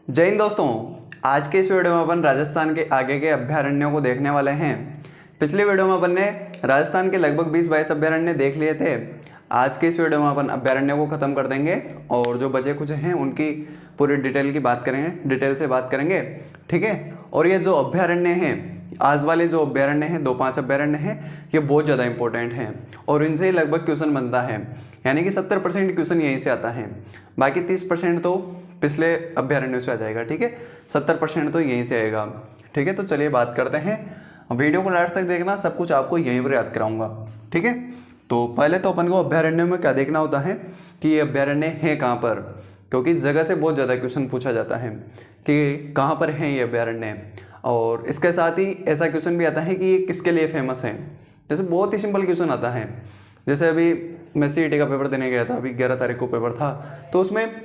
जय हिंद दोस्तों। आज के इस वीडियो में अपन राजस्थान के आगे के अभ्यारण्यों को देखने वाले हैं। पिछले वीडियो में अपन ने राजस्थान के लगभग 20-22 अभ्यारण्य देख लिए थे। आज के इस वीडियो में अपन अभ्यारण्यों को ख़त्म कर देंगे और जो बचे कुछ हैं उनकी पूरी डिटेल की बात करेंगे, डिटेल से बात करेंगे, ठीक है। और ये जो अभ्यारण्य हैं, आज वाले जो अभ्यारण्य हैं, 2-5 अभ्यारण्य हैं, ये बहुत ज़्यादा इंपॉर्टेंट हैं और इनसे ही लगभग क्वेश्चन बनता है। यानी कि 70% क्वेश्चन यहीं से आता है, बाकी 30% तो पिछले अभ्यारण्यों से आ जाएगा, ठीक है। 70% तो यहीं से आएगा, ठीक है। तो चलिए बात करते हैं। वीडियो को लास्ट तक देखना, सब कुछ आपको यहीं पर याद कराऊंगा, ठीक है। तो पहले तो अपन को अभ्यारण्यों में क्या देखना होता है कि ये अभ्यारण्य है कहाँ पर, क्योंकि जगह से बहुत ज़्यादा क्वेश्चन पूछा जाता है कि कहाँ पर है ये अभ्यारण्य। और इसके साथ ही ऐसा क्वेश्चन भी आता है कि ये किसके लिए फेमस है। जैसे बहुत ही सिंपल क्वेश्चन आता है, जैसे अभी मैं सीईटी का पेपर देने गया था, अभी 11 तारीख को पेपर था, तो उसमें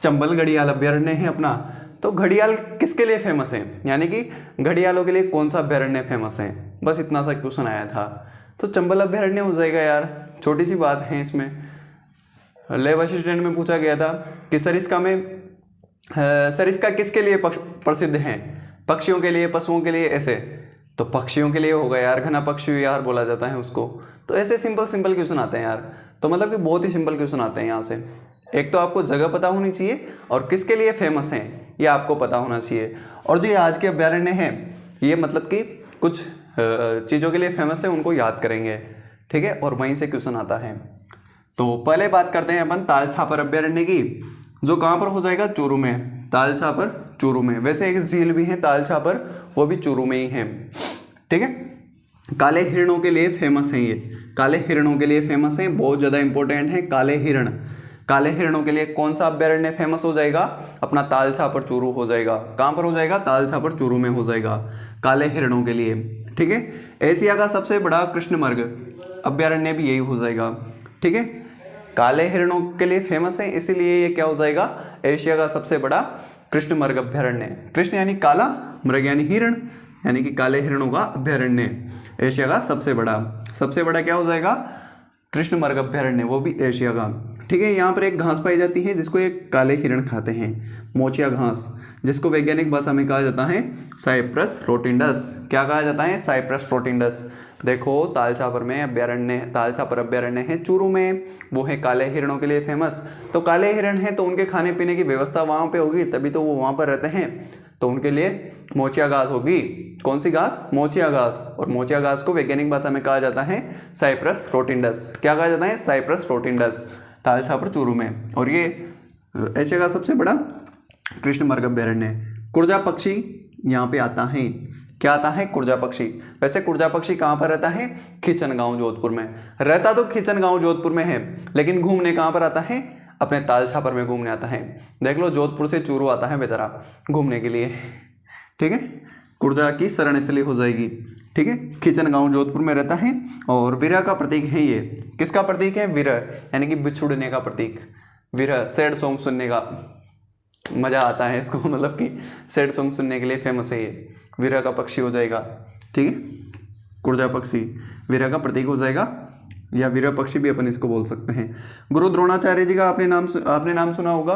चंबल घड़ियाल अभ्यारण्य है अपना। तो घड़ियाल किसके लिए फेमस है, यानी कि घड़ियालों के लिए कौन सा अभ्यारण्य फेमस है, बस इतना सा क्वेश्चन आया था। तो चंबल अभ्यारण्य हो जाएगा यार, छोटी सी बात है इसमें। लैब असिस्टेंट में पूछा गया था कि सरिस्का किसके लिए प्रसिद्ध है, पक्षियों के लिए, पशुओं के लिए, ऐसे। तो पक्षियों के लिए होगा यार, घना पक्षी विहार बोला जाता है उसको। तो ऐसे सिंपल क्वेश्चन आते हैं यार। तो मतलब कि बहुत ही सिंपल क्वेश्चन आते हैं यहाँ से। एक तो आपको जगह पता होनी चाहिए और किसके लिए फेमस है ये आपको पता होना चाहिए। और जो ये आज के अभ्यारण्य हैं, ये मतलब कि कुछ चीज़ों के लिए फेमस है, उनको याद करेंगे, ठीक है। और वहीं से क्वेश्चन आता है। तो पहले बात करते हैं अपन ताल छापर अभ्यारण्य की, जो कहाँ पर हो जाएगा, चूरू में। ताल छापर चूरू में। वैसे एक झील भी है ताल छापर, वो भी चूरू में ही है, ठीक है। काले हिरणों के लिए फेमस है ये, काले हिरणों के लिए फेमस है, बहुत ज़्यादा इंपॉर्टेंट है काले हिरण। काले हिरणों के लिए कौन सा अभ्यारण्य फेमस हो जाएगा, अपना ताल छापर चूरू हो जाएगा। कहाँ पर हो जाएगा, ताल छापर चूरू में हो जाएगा काले हिरणों के लिए, ठीक है। एशिया का सबसे बड़ा कृष्णमृग अभ्यारण्य भी यही हो जाएगा, ठीक है। काले हिरणों के लिए फेमस है, इसीलिए ये क्या हो जाएगा, एशिया का सबसे बड़ा कृष्णमृग अभ्यारण्य। कृष्ण यानी काला, मृग यानी हिरण, यानी कि काले हिरणों का अभ्यारण्य एशिया का सबसे बड़ा क्या हो जाएगा, कृष्णमृग अभ्यारण्य, वो भी एशिया का, ठीक है। यहाँ पर एक घास पाई जाती है जिसको एक काले हिरण खाते हैं, मोचिया घास, जिसको वैज्ञानिक भाषा में कहा जाता है साइप्रस रोटिंडस। क्या कहा जाता है, साइप्रस रोटिंडस। देखो ताल छापर में अभ्यारण्य, ताल छापर अभ्यारण्य है चूरू में, वो है काले हिरणों के लिए फेमस। तो काले हिरण है तो उनके खाने पीने की व्यवस्था वहाँ पे होगी, तभी तो वो वहाँ पर रहते हैं। तो उनके लिए मोचिया घास होगी। कौन सी घास, मोचिया घास। और मोचिया घास को वैज्ञानिक भाषा में कहा जाता है साइप्रस रोटिंडस। क्या कहा जाता है, साइप्रस रोटिंडस, ताल छापर चूरू में। और ये एशिया का सबसे बड़ा कृष्णमृग अभ्यारण्य। कुर्जा पक्षी यहाँ पे आता है। क्या आता है, कुर्जा पक्षी। वैसे कुर्जा पक्षी कहाँ पर रहता है, खींचन गांव जोधपुर में। रहता तो खींचन गांव जोधपुर में है, लेकिन घूमने कहाँ पर आता है, अपने ताल छापर में घूमने आता है। देख लो, जोधपुर से चूरू आता है बेचारा घूमने के लिए, ठीक है। कुर्जा की शरण स्थली हो जाएगी, ठीक है। खींचन गांव जोधपुर में रहता है। और विरह का प्रतीक है ये। किसका प्रतीक है, विरह, यानी कि बिछुड़ने का प्रतीक। विरह, सैड सॉन्ग सुनने का मजा आता है इसको, मतलब कि सैड सॉन्ग सुनने के लिए फेमस है ये। विरह का पक्षी हो जाएगा, ठीक है। कुर्जा पक्षी विरह का प्रतीक हो जाएगा, या विरह पक्षी भी अपन इसको बोल सकते हैं। गुरु द्रोणाचार्य जी का आपने नाम सुना होगा।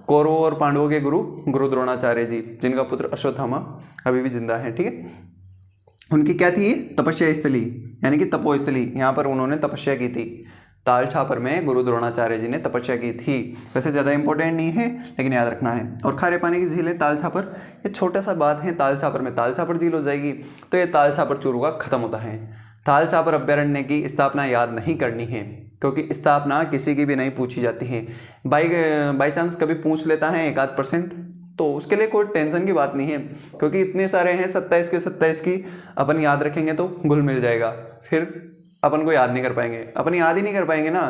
कौरवों और पांडवों के गुरु द्रोणाचार्य जी, जिनका पुत्र अश्वत्थामा अभी भी जिंदा है, ठीक है। उनकी क्या थी, तपस्या स्थली, यानी कि तपोस्थली। यहाँ पर उन्होंने तपस्या की थी। ताल छापर में गुरु द्रोणाचार्य जी ने तपस्या की थी। वैसे ज़्यादा इंपॉर्टेंट नहीं है, लेकिन याद रखना है। और खारे पानी की झील है ताल छापर, ये छोटा सा बात है। ताल छापर में ताल छापर झील हो जाएगी, तो ये ताल छापर चूरू का खत्म होता है। ताल छापर अभ्यारण्य की स्थापना याद नहीं करनी है, क्योंकि स्थापना किसी की भी नहीं पूछी जाती है। बाई चांस कभी पूछ लेता है 1-8%, तो उसके लिए कोई टेंशन की बात नहीं है, क्योंकि इतने सारे हैं 27 के 27 की अपन याद रखेंगे तो घुल मिल जाएगा। फिर अपन को याद नहीं कर पाएंगे, अपन याद ही नहीं कर पाएंगे ना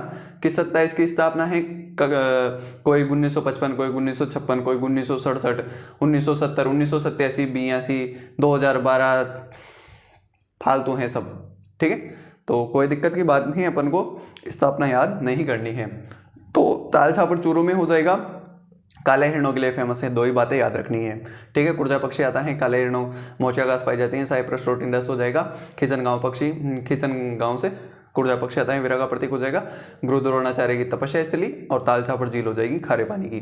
कि 27 की स्थापना है, कोई 1955, कोई 1956, कोई 1967, 1970, 1987, 82, 2012, फालतू हैं सब, ठीक है। तो कोई दिक्कत की बात नहीं, अपन को स्थापना याद नहीं करनी है। तो ताल छापर चूरू में हो जाएगा, काले हिरणों के लिए फेमस है। 2 ही बातें याद रखनी है, ठीक है। कुर्जा पक्षी आता है, काले हिरणों, मोचिया घास पाई जाती है, साइप्रस रोटिंडस हो जाएगा। खींचन गांव पक्षी, खींचन गांव से कुर्जा पक्षी आता है, विरह का प्रतीक हो जाएगा। गुरु द्रोणाचार्य की तपस्या स्थली, और ताल छापर झील हो जाएगी खारे पानी की,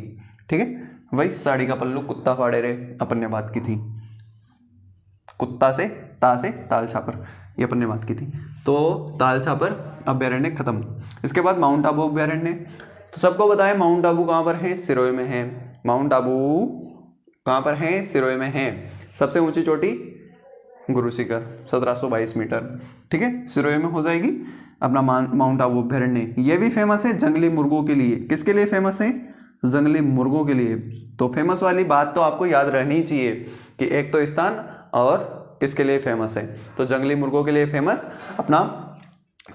ठीक है। वही साड़ी का पल्लू कुत्ता फाड़े रे, अपन ने बात की थी। कुत्ता से ताल छापर, ये अपन ने बात की थी। तो ताल छापर अभ्यारण्य खत्म। इसके बाद माउंट आबू अभ्यारण्य। तो सबको बताया माउंट आबू कहाँ पर है, सिरोही में है। माउंट आबू कहाँ पर है, सिरोही में है। सबसे ऊंची चोटी गुरु शिखर 1722 मीटर, ठीक है, सिरोही में हो जाएगी अपना माउंट आबू अभ्यारण्य। ये भी फेमस है जंगली मुर्गों के लिए। किसके लिए फेमस है, जंगली मुर्गों के लिए। तो फेमस वाली बात तो आपको याद रहनी चाहिए कि एक तो स्थान और किसके लिए फेमस है, तो जंगली मुर्गों के लिए फेमस अपना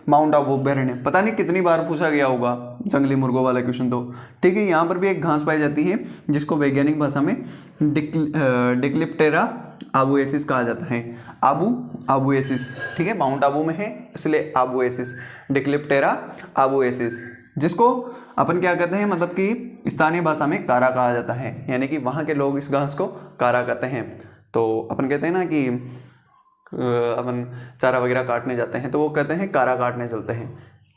माउंट आबू अभ्यारण्य। पता नहीं कितनी बार पूछा गया होगा जंगली मुर्गों वाला क्वेश्चन तो, ठीक है। यहाँ पर भी एक घास पाई जाती है जिसको वैज्ञानिक भाषा में डिक्लिप्टेरा आबुएसिस कहा जाता है। आबुएसिस, ठीक है, माउंट आबू में है इसलिए आबुएसिस, डिक्लिप्टेरा आबुएसिस, जिसको अपन क्या कहते हैं, मतलब कि स्थानीय भाषा में कारा कहा जाता है, यानी कि वहाँ के लोग इस घास को कारा कहते हैं। तो अपन कहते हैं ना कि अपन चारा वगैरह काटने जाते हैं तो वो कहते हैं कारा काटने चलते हैं,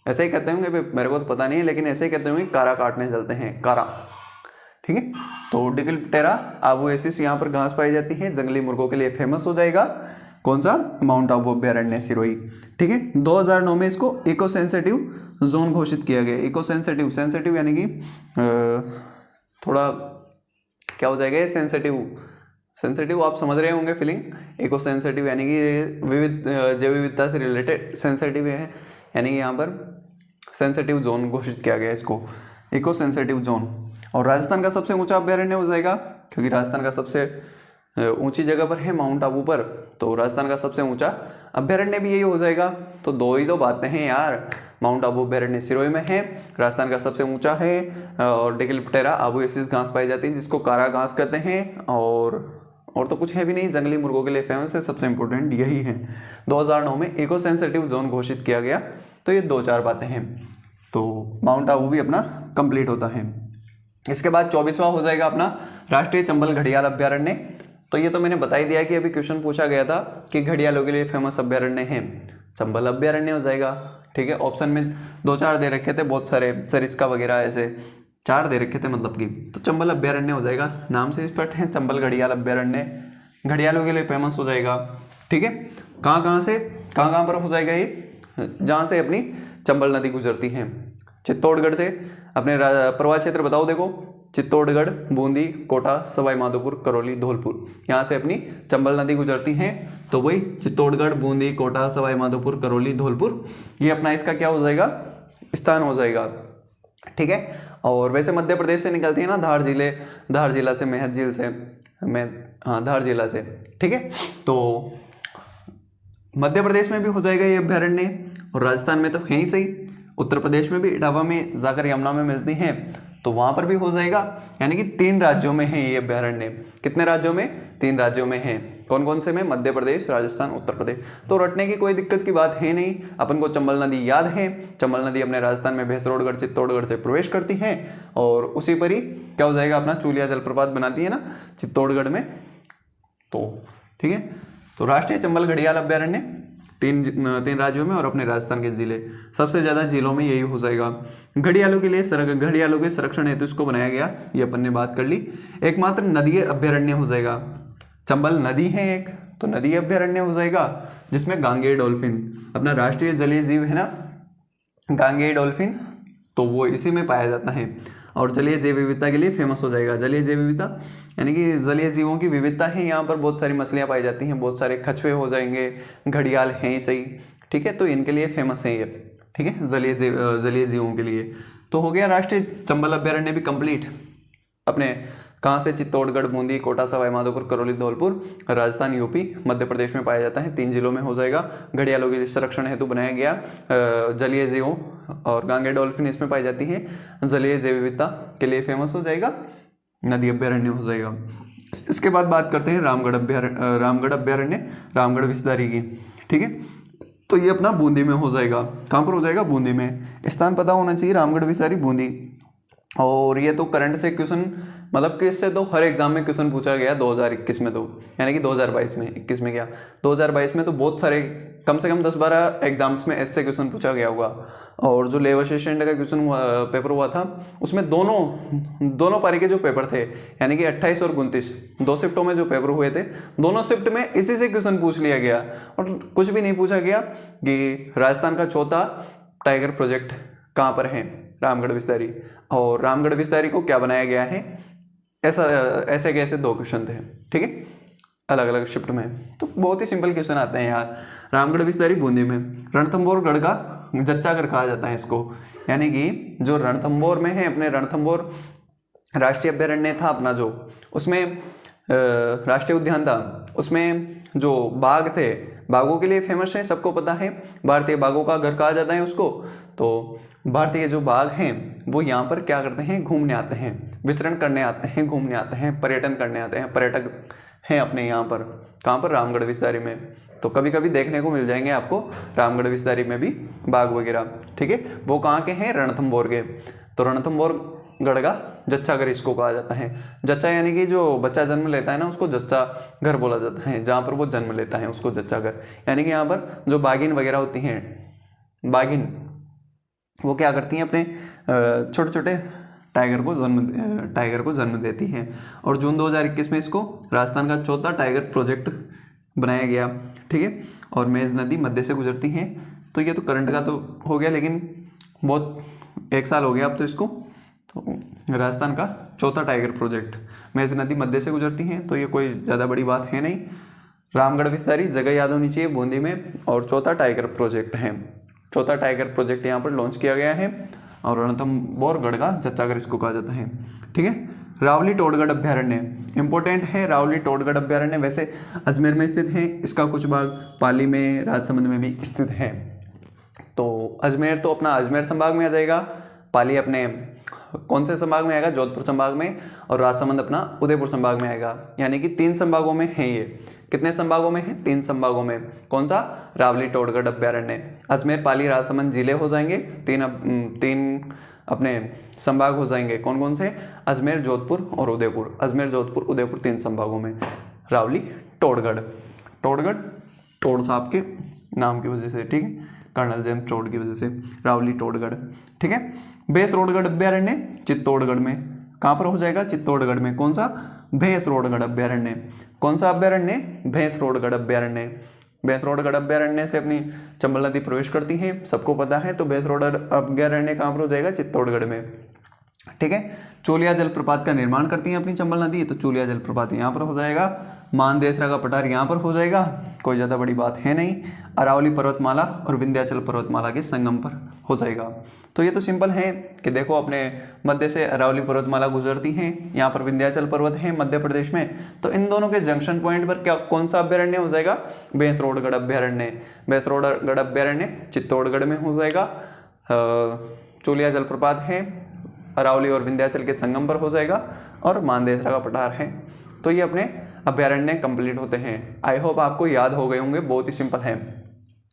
ऐसे ही कहते होंगे, मेरे को तो पता नहीं है, लेकिन ऐसे ही कहते होंगे कारा काटने चलते हैं, कारा, ठीक है। तो डिक्लिप्टेरा आबुएसिस यहाँ पर घास पाई जाती है, जंगली मुर्गों के लिए फेमस हो जाएगा कौन सा, माउंट आबू अभ्यारण्य सिरोही, ठीक है। 2009 में इसको इको सेंसिटिव जोन घोषित किया गया। इको सेंसिटिव यानी कि थोड़ा क्या हो जाएगा ये, सेंसिटिव आप समझ रहे होंगे फीलिंग। इको सेंसिटिव यानी कि जैव विविधता से रिलेटेड, सेंसिटिव है यानी कि यहाँ पर सेंसिटिव जोन घोषित किया गया इसको, इको सेंसिटिव जोन। और राजस्थान का सबसे ऊंचा अभ्यारण्य हो जाएगा, क्योंकि राजस्थान का सबसे ऊंची जगह पर है माउंट आबू पर, तो राजस्थान का सबसे ऊंचा अभ्यारण्य भी यही हो जाएगा। तो दो ही तो बातें हैं यार, माउंट आबू अभ्यारण्य सिरोही में है, राजस्थान का सबसे ऊंचा है, और डिक्लिप्टेरा आबुएसिस घास पाई जाती है जिसको कारा घास कहते हैं, और तो कुछ है भी नहीं, जंगली मुर्गों के लिए फेमस है, सबसे इंपॉर्टेंट यही है। 2009 में इको सेंसिटिव जोन घोषित किया गया। तो ये 2-4 बातें हैं, तो माउंट आबू भी अपना कंप्लीट होता है। इसके बाद 24वां हो जाएगा अपना राष्ट्रीय चंबल घड़ियाल अभ्यारण्य। तो ये तो मैंने बता ही दिया कि अभी क्वेश्चन पूछा गया था कि घड़ियालों के लिए फेमस अभ्यारण्य है, चंबल अभ्यारण्य हो जाएगा, ठीक है। ऑप्शन में 2-4 दे रखे थे, बहुत सारे सरिस्का वगैरह ऐसे 4 दे रखे थे मतलब कि, तो चंबल अभ्यारण्य हो जाएगा, नाम से स्पष्ट है, चंबल घड़ियाल अभ्यारण्य घड़ियालों के लिए फेमस हो जाएगा, ठीक है। कहाँ पर हो जाएगा ये, जहाँ से अपनी चंबल नदी गुजरती है, चित्तौड़गढ़ से अपने प्रवाह क्षेत्र बताओ, देखो चित्तौड़गढ़, बूंदी, कोटा, सवाई माधोपुर, करौली, धौलपुर, यहाँ से अपनी चंबल नदी गुजरती है। तो वही चित्तौड़गढ़, बूंदी, कोटा, सवाई माधोपुर, करौली, धौलपुर, ये अपना इसका क्या हो जाएगा, स्थान हो जाएगा, ठीक है। और वैसे मध्य प्रदेश से निकलती है ना धार जिला से, मेहत झील से, धार जिला से, ठीक है। तो मध्य प्रदेश में भी हो जाएगा ये अभ्यारण्य, और राजस्थान में तो है ही सही, उत्तर प्रदेश में भी इटावा में जाकर यमुना में मिलती हैं, तो वहां पर भी हो जाएगा। यानी कि 3 राज्यों में है ये अभ्यारण्य। कितने राज्यों में, 3 राज्यों में है। कौन कौन से में, मध्य प्रदेश, राजस्थान, उत्तर प्रदेश। तो रटने की कोई दिक्कत की बात है नहीं, अपन को चंबल नदी याद है। चंबल नदी अपने राजस्थान में भैंसरोडगढ़, चित्तौड़गढ़ से प्रवेश करती है, और उसी पर ही क्या हो जाएगा, अपना चूलिया जलप्रपात बनाती है ना चित्तौड़गढ़ में, तो ठीक है। तो राष्ट्रीय चंबल घड़ियाल अभ्यारण्य 3 राज्यों में और अपने राजस्थान के जिले, सबसे ज्यादा जिलों में यही हो जाएगा। घड़ियालों के लिए घड़ियालों के संरक्षण हेतु इसको बनाया गया, ये अपन ने बात कर ली। एकमात्र नदीय अभ्यारण्य हो जाएगा, चंबल नदी है एक, तो नदी अभ्यारण्य हो जाएगा, जिसमें गांगेय डॉल्फिन अपना राष्ट्रीय जलीय जीव है ना, गांगेय डॉल्फिन, तो वो इसी में पाया जाता है। और जलीय जैव विविधता के लिए फेमस हो जाएगा। जलीय जैव विविधता यानी कि जलीय जीवों की विविधता है, यहाँ पर बहुत सारी मछलियाँ पाई जाती हैं, बहुत सारे कछुए हो जाएंगे, घड़ियाल हैं ही सही, ठीक है। तो इनके लिए फेमस है ये, ठीक है, जलीय जीवों के लिए। तो हो गया राष्ट्रीय चंबल अभ्यारण्य भी कंप्लीट अपने, कहाँ से, चित्तौड़गढ़, बूंदी, कोटा, सवाई माधोपुर, करौली, धौलपुर, राजस्थान, यूपी, मध्य प्रदेश में पाया जाता है, 3 जिलों में हो जाएगा। घड़ियालों के संरक्षण हेतु बनाया गया। जलीय जीवों और गांगेय डॉल्फिन इसमें पाई जाती है, जलीय जैव विविधता के लिए फेमस हो जाएगा, नदी अभ्यारण्य हो जाएगा। इसके बाद बात करते हैं रामगढ़ अभ्यारण्य, रामगढ़ विस्तारी की, ठीक है। तो ये अपना बूंदी में हो जाएगा। कहाँ पर हो जाएगा, बूंदी में। स्थान पता होना चाहिए, रामगढ़ विस्तारी, बूंदी। और ये तो करंट से क्वेश्चन, मतलब कि इससे तो हर एग्जाम में क्वेश्चन पूछा गया 2021 में, तो यानी कि 2022 में, 21 में क्या, 2022 में तो बहुत सारे कम से कम 10-12 एग्जाम्स में ऐसे क्वेश्चन पूछा गया होगा। और जो लेबर असिस्टेंट का क्वेश्चन पेपर हुआ था उसमें दोनों पारी के जो पेपर थे यानी कि 28 और 29 2 शिफ्टों में जो पेपर हुए थे, दोनों शिफ्ट में इसी से क्वेश्चन पूछ लिया गया और कुछ भी नहीं पूछा गया कि राजस्थान का चौथा टाइगर प्रोजेक्ट कहाँ पर है, रामगढ़ विस्तारी, और रामगढ़ विस्तारी को क्या बनाया गया है, ऐसे कैसे 2 क्वेश्चन थे, ठीक है, अलग अलग शिफ्ट में। तो बहुत ही सिंपल क्वेश्चन आते हैं यार। रामगढ़ विस्तारी बूंदी में, रणथंभौर गढ़ का जच्चागढ़ कहा जाता है इसको, यानी कि जो रणथंभौर में है, अपने रणथंभौर राष्ट्रीय अभ्यारण्य था अपना, जो उसमें राष्ट्रीय उद्यान था, उसमें जो बाघ थे, बाघों के लिए फेमस है, सबको पता है, भारतीय बाघों का घर कहा जाता है उसको। तो भारतीय जो बाघ हैं वो यहाँ पर क्या करते हैं, घूमने आते हैं, विचरण करने आते हैं, घूमने आते हैं, पर्यटन करने आते हैं, पर्यटक हैं अपने यहाँ पर। कहाँ पर, रामगढ़ विस्तारी में। तो कभी कभी देखने को मिल जाएंगे आपको रामगढ़ विस्तारी में भी बाघ वगैरह, ठीक है। वो कहाँ के हैं, रणथंभौर के। तो रणथंभौर गढ़ का जच्चा घर इसको कहा जाता है। जच्चा यानी कि जो बच्चा जन्म लेता है ना उसको जच्चा घर बोला जाता है, जहाँ पर वो जन्म लेता है उसको जच्चा घर। यानी कि यहाँ पर जो बाघिन वगैरह होती हैं, बाघिन, वो क्या करती हैं, अपने छोटे छोटे टाइगर को जन्म देती हैं। और जून 2021 में इसको राजस्थान का चौथा टाइगर प्रोजेक्ट बनाया गया, ठीक है। और मेज नदी मध्य से गुजरती है। तो ये तो करंट का तो हो गया, लेकिन बहुत 1 साल हो गया अब तो इसको। तो राजस्थान का चौथा टाइगर प्रोजेक्ट, मेज नदी मध्य से गुजरती हैं, तो ये कोई ज़्यादा बड़ी बात है नहीं। रामगढ़ विस्तारी जगह याद होनी चाहिए, बूंदी में, और चौथा टाइगर प्रोजेक्ट है। चौथा टाइगर प्रोजेक्ट यहाँ पर लॉन्च किया गया है। और रणथंभौर गढ़ का जच्चागढ़ इसको कहा जाता है, ठीक है। रावली टोडगढ़ अभ्यारण्य इंपॉर्टेंट है। रावली टोडगढ़ अभ्यारण्य वैसे अजमेर में स्थित है, इसका कुछ भाग पाली में, राजसमंद में भी स्थित है। तो अजमेर तो अपना अजमेर संभाग में आ जाएगा, पाली अपने कौन से संभाग में आएगा, जोधपुर संभाग में, और राजसमंद अपना उदयपुर संभाग में आएगा। यानी कि 3 संभागों में है ये। कितने संभागों में है, 3 संभागों में। कौन सा, रावली टोडगढ़ अभ्यारण्य। अजमेर, पाली, राजसमंद जिले हो जाएंगे, 3 अपने संभाग हो जाएंगे। कौन कौन से, अजमेर, जोधपुर और उदयपुर। अजमेर, जोधपुर, उदयपुर 3 संभागों में। रावली टोडगढ़, टोडगढ़ टोड साहब के नाम की वजह से, ठीक है, कर्नल जेम्स टोड की वजह से रावली टोडगढ़, ठीक है। भैंसरोडगढ़ अभ्यारण्य चित्तौड़गढ़ में, कहाँ पर हो जाएगा, चित्तौड़गढ़ में। कौन सा, भैंसरोडगढ़ अभ्यारण्य। कौन सा अभ्यारण्य, भैंसरोडगढ़ अभ्यारण्य। भैंसरोडगढ़ अभ्यारण्य से अपनी चंबल नदी प्रवेश करती है, सबको पता है। तो भैंसरोड अभ्यारण्य कहाँ पर हो जाएगा, चित्तौड़गढ़ में, ठीक है। चोलिया जलप्रपात का निर्माण करती है अपनी चंबल नदी, तो चोलिया जलप्रपात यहाँ पर हो जाएगा। मानदेसरा का पठार यहाँ पर हो जाएगा, कोई ज़्यादा बड़ी बात है नहीं। अरावली पर्वतमाला और विंध्याचल पर्वतमाला के संगम पर हो जाएगा। तो ये तो सिंपल है कि देखो अपने मध्य से अरावली पर्वतमाला गुजरती है, यहाँ पर विंध्याचल पर्वत है मध्य प्रदेश में। तो इन दोनों के जंक्शन पॉइंट पर क्या, कौन सा अभ्यारण्य हो जाएगा, भैंसरोडगढ़ अभ्यारण्य। भैंसरोडगढ़ अभ्यारण्य चित्तौड़गढ़ में हो जाएगा। चोलिया जलप्रपात है, अरावली और विंध्याचल के संगम पर हो जाएगा, और मानदेसरा का पठार है। तो ये अपने अभ्यारण्य कंप्लीट होते हैं। आई होप आपको याद हो गए होंगे, बहुत ही सिंपल है।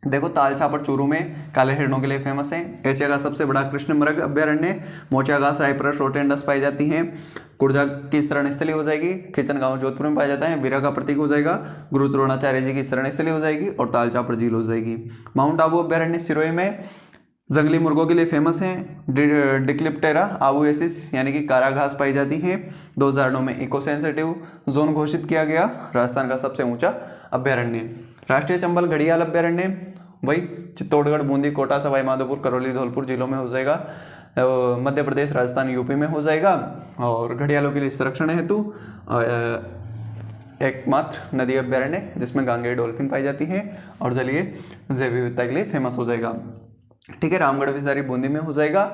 देखो ताल छापर चूरू में काले हिरणों के लिए फेमस है। एशिया का सबसे बड़ा कृष्ण मृग अभ्यारण्य। मोचागा, साइप्रस, रोटेंडस पाई जाती हैं। कुर्जा की शरण स्थली हो जाएगी। खिचन गांव जोधपुर में पाया जाता है, वीरा का प्रतीक हो जाएगा। गुरु द्रोणाचार्य जी की शरण स्थली हो जाएगी, और ताल छापर झील हो जाएगी। माउंट आबू अभ्यारण्य सिरोही में जंगली मुर्गों के लिए फेमस है। डिक्लिप्टेरा आबुएसिस यानी कि कारा घास पाई जाती है। 2009 में इको सेंसिटिव जोन घोषित किया गया। राजस्थान का सबसे ऊंचा अभ्यारण्य। राष्ट्रीय चंबल घड़ियाल अभ्यारण्य वही चित्तौड़गढ़, बूंदी, कोटा, सवाई माधोपुर, करौली, धौलपुर जिलों में हो जाएगा। मध्य प्रदेश, राजस्थान, यूपी में हो जाएगा। और घड़ियालों के लिए संरक्षण हेतु एकमात्र नदी अभ्यारण्य जिसमें गांगेय डॉल्फिन पाई जाती है, और जलीय जैव विविधता के लिए फेमस हो जाएगा, ठीक है। रामगढ़ विस्तारी बूंदी में हो जाएगा।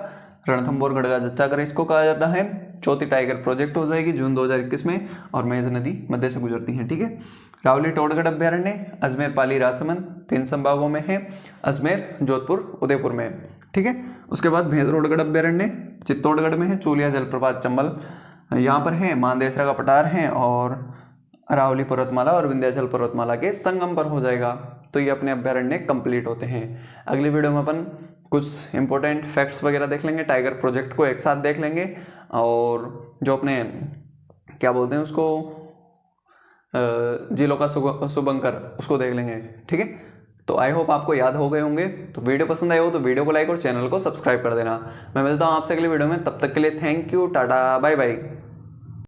रणथंभौर गढ़ का जच्चागढ़ इसको कहा जाता है। चौथी टाइगर प्रोजेक्ट हो जाएगी जून 2021 में, और मेज नदी मध्य से गुजरती है, ठीक है। रावली टोडगढ़ अभ्यारण्य अजमेर, पाली, राजसमंद 3 संभागों में है। अजमेर, जोधपुर, उदयपुर में, ठीक है। उसके बाद भैंसरोडगढ़ अभ्यारण्य चित्तौड़गढ़ में है। चोलिया जलप्रपात चंबल यहाँ पर है। मानदेसरा का पठार है, और अरावली पर्वतमाला और विंध्याचल पर्वतमाला के संगम पर हो जाएगा। तो ये अपने अभ्यारण्य कंप्लीट होते हैं। अगली वीडियो में अपन कुछ इंपॉर्टेंट फैक्ट्स वगैरह देख लेंगे, टाइगर प्रोजेक्ट को एक साथ देख लेंगे, और जो अपने क्या बोलते हैं उसको, जिलों का शुभंकर, उसको देख लेंगे, ठीक है। तो आई होप आपको याद हो गए होंगे। तो वीडियो पसंद आए हो तो वीडियो को लाइक और चैनल को सब्सक्राइब कर देना। मैं मिलता हूँ आपसे अगले वीडियो में, तब तक के लिए thank you, tata, bye bye.